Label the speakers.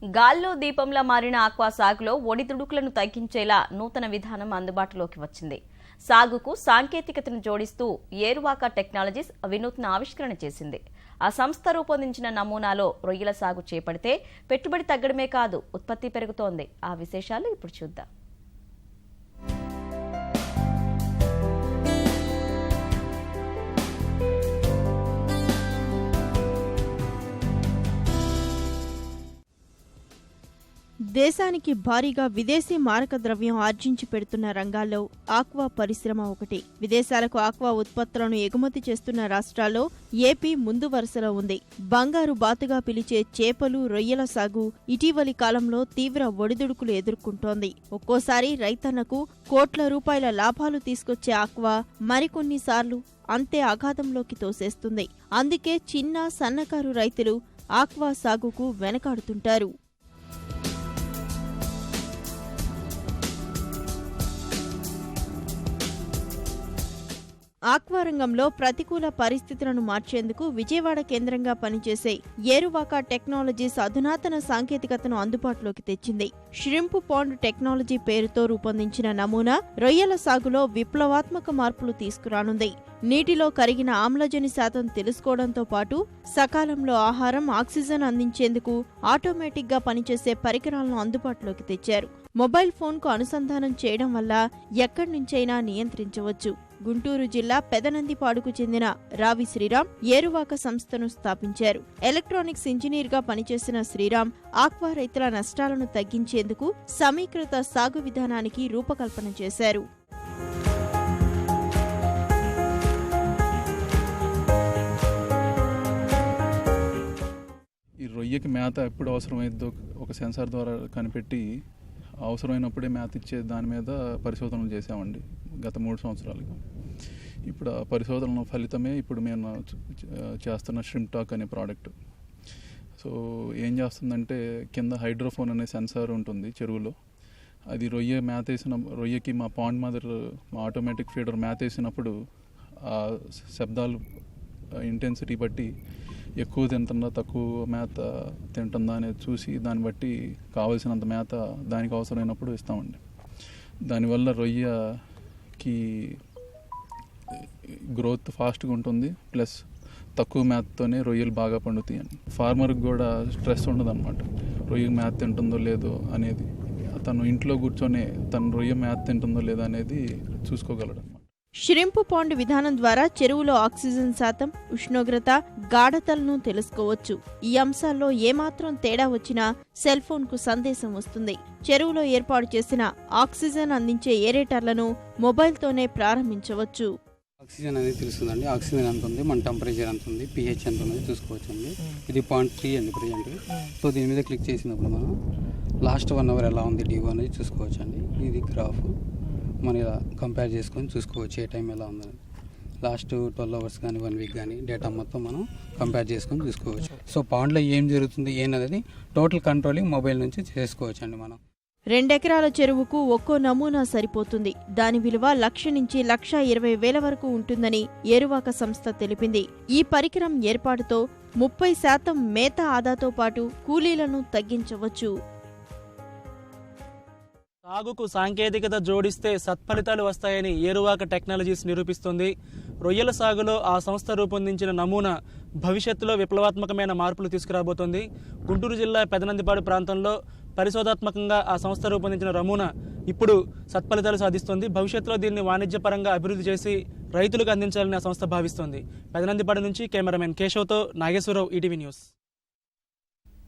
Speaker 1: గాల్లో దీపంలా మారిన ఆక్వా సాగులో ఒడిదుడుకులను తగ్గించేలా నూతన విధానం అందుబాటులోకి వచ్చింది. సాగుకు సాంకేతికతను జోడిస్తూ ఏరువాక టెక్నాలజీస్ వినూత్న ఆవిష్కరణ చేసింది. ఆ సంస్థ రూపొందించిన నమూనాలో రొయ్యల సాగు చేపడితే పెట్టుబడి తగ్గడమే కాదు, ఉత్పత్తి పెరుగుతోంది. ఆ విశేషాలు ఇప్పుడు చూద్దాం.
Speaker 2: దేశానికి భారీగా విదేశీ మారక ద్రవ్యం ఆర్జించి పెడుతున్న రంగాల్లో ఆక్వా పరిశ్రమ ఒకటి. విదేశాలకు ఆక్వా ఉత్పత్తులను ఎగుమతి చేస్తున్న రాష్ట్రాల్లో ఏపీ ముందు వరుసలో ఉంది. బంగారు బాతుగా పిలిచే చేపలు, రొయ్యల సాగు ఇటీవలి కాలంలో తీవ్ర ఒడిదుడుకులు ఎదుర్కొంటోంది. ఒక్కోసారి రైతన్నకు కోట్ల రూపాయల లాభాలు తీసుకొచ్చే ఆక్వా మరికొన్నిసార్లు అంతే అగాధంలోకి తోసేస్తుంది. అందుకే చిన్న, సన్నకారు రైతులు ఆక్వా సాగుకు వెనకాడుతుంటారు. ఆక్వా రంగంలో ప్రతికూల పరిస్థితులను మార్చేందుకు విజయవాడ కేంద్రంగా పనిచేసే ఏరువాక టెక్నాలజీస్ అధునాతన సాంకేతికతను అందుబాటులోకి తెచ్చింది. ష్రింప్ పాండ్ టెక్నాలజీ పేరుతో రూపొందించిన నమూనా రొయ్యల సాగులో విప్లవాత్మక మార్పులు తీసుకురానుంది. నీటిలో కరిగిన ఆమ్లజని శాతం తెలుసుకోవడంతో పాటు సకాలంలో ఆహారం, ఆక్సిజన్ అందించేందుకు ఆటోమేటిక్ గా పనిచేసే పరికరాలను అందుబాటులోకి తెచ్చారు. మొబైల్ ఫోన్కు అనుసంధానం చేయడం వల్ల ఎక్కడి నుంచైనా నియంత్రించవచ్చు. గుంటూరు జిల్లా పెదనందిపాడుకు చెందిన రావి శ్రీరామ్ ఏరువాక సంస్థను స్థాపించారు. ఎలక్ట్రానిక్స్ ఇంజనీర్ గా పనిచేసిన శ్రీరామ్ ఆక్వా రైతుల నష్టాలను తగ్గించేందుకు సమీకృత సాగు విధానానికి రూపకల్పన చేశారు.
Speaker 3: ఈ రొయ్యకి మేత ఎప్పుడు అవసరమైందో ఒక సెన్సార్ ద్వారా కనిపెట్టి అవసరమైనప్పుడే మేత ఇచ్చే దాని మీద పరిశోధనలు చేసామండి గత 3 సంవత్సరాలుగా. ఇప్పుడు ఆ పరిశోధనల ఫలితమే ఇప్పుడు మేము చేస్తున్న ష్రింప్ టాక్ అనే ప్రోడక్ట్. సో ఏం చేస్తుందంటే కింద హైడ్రోఫోన్ అనే సెన్సార్ ఉంటుంది చెరువులో. అది రొయ్యకి మా పాండ్ మదర్, మా ఆటోమేటిక్ ఫీడర్ మేత వేసినప్పుడు ఆ శబ్దాలు ఇంటెన్సిటీ బట్టి ఎక్కువ తింటుందా, తక్కువ మేత తింటుందా అనేది చూసి దాన్ని బట్టి కావాల్సినంత మేత దానికి అవసరమైనప్పుడు ఇస్తామండి. దానివల్ల రొయ్యకి గ్రోత్ ఫాస్ట్గా ఉంటుంది, ప్లస్ తక్కువ మేతతోనే రొయ్యలు బాగా పండుతాయండి. ఫార్మర్కి కూడా స్ట్రెస్ ఉండదు అనమాట, రొయ్య మేత తింటుందో లేదో అనేది. తను ఇంట్లో కూర్చొని తను రొయ్య మేత తింటుందో లేదో అనేది చూసుకోగలడు.
Speaker 2: ష్రింప్ పాండ్ విధానం ద్వారా చెరువులో ఆక్సిజన్ శాతం, ఉష్ణోగ్రత, గాఢతలను తెలుసుకోవచ్చు. ఈ అంశాల్లో ఏమాత్రం తేడా వచ్చినా సెల్ ఫోన్ కు సందేశం వస్తుంది. చెరువులో ఏర్పాటు చేసిన ఆక్సిజన్ అందించే ఏరేటర్లను మొబైల్తోనే ప్రారంభించవచ్చు.
Speaker 4: ఆక్సిజన్ అనేది తెలుస్తుందండి. ఆక్సిజన్ ఎంత ఉంది, మన టెంపరేచర్ ఎంత ఉంది, pH ఎంత ఉంది చూసుకోవచ్చండి. ఇది 0.3 అండి ప్రజెంట్. సో దీని మీద క్లిక్ చేసినప్పుడు మనం లాస్ట్ 1 అవర్ ఎలా ఉంది డ్యూ అనేది చూసుకోవచ్చండి. ఇది గ్రాఫ్ మనం ఇలా కంపేర్ చేసుకొని చూసుకోవచ్చు ఏ టైం ఎలా ఉందని. లాస్ట్ 12 అవర్స్ కానీ 1 వీక్ కానీ డేటా మొత్తం మనం కంపేర్ చేసుకొని చూసుకోవచ్చు. సో పాండ్లో ఏం జరుగుతుంది ఏంటనేది టోటల్ కంట్రోలింగ్ మొబైల్ నుంచి చేసుకోవచ్చు అండి. మనం
Speaker 2: 2 ఎకరాల చెరువుకు ఒక్కో నమూనా సరిపోతుంది. దాని విలువ 1,00,000 నుంచి 1,20,000 వరకు ఉంటుందని ఏరువాక సంస్థ తెలిపింది. ఈ పరికరం ఏర్పాటుతో 30% మేత ఆదాతో పాటు కూలీలను తగ్గించవచ్చు.
Speaker 5: సాగుకు సాంకేతికత జోడిస్తే సత్ఫలితాలు వస్తాయని ఏరువాక టెక్నాలజీస్ నిరూపిస్తుంది. రొయ్యల సాగులో ఆ సంస్థ రూపొందించిన నమూనా భవిష్యత్తులో విప్లవాత్మకమైన మార్పులు తీసుకురాబోతోంది. గుంటూరు జిల్లా పెదనందిపాడు ప్రాంతంలో పరిశోధాత్మకంగా ఆ సంస్థ రూపొందించిన నమూనా ఇప్పుడు సత్ఫలితాలు సాధిస్తోంది. భవిష్యత్తులో దీన్ని వాణిజ్యపరంగా అభివృద్ధి చేసి రైతులకు అందించాలని ఆ సంస్థ భావిస్తోంది. పెదనందిపాడు నుంచి కెమెరామెన్ కేశవ్తో నాగేశ్వరరావు, ఈటీవీ న్యూస్.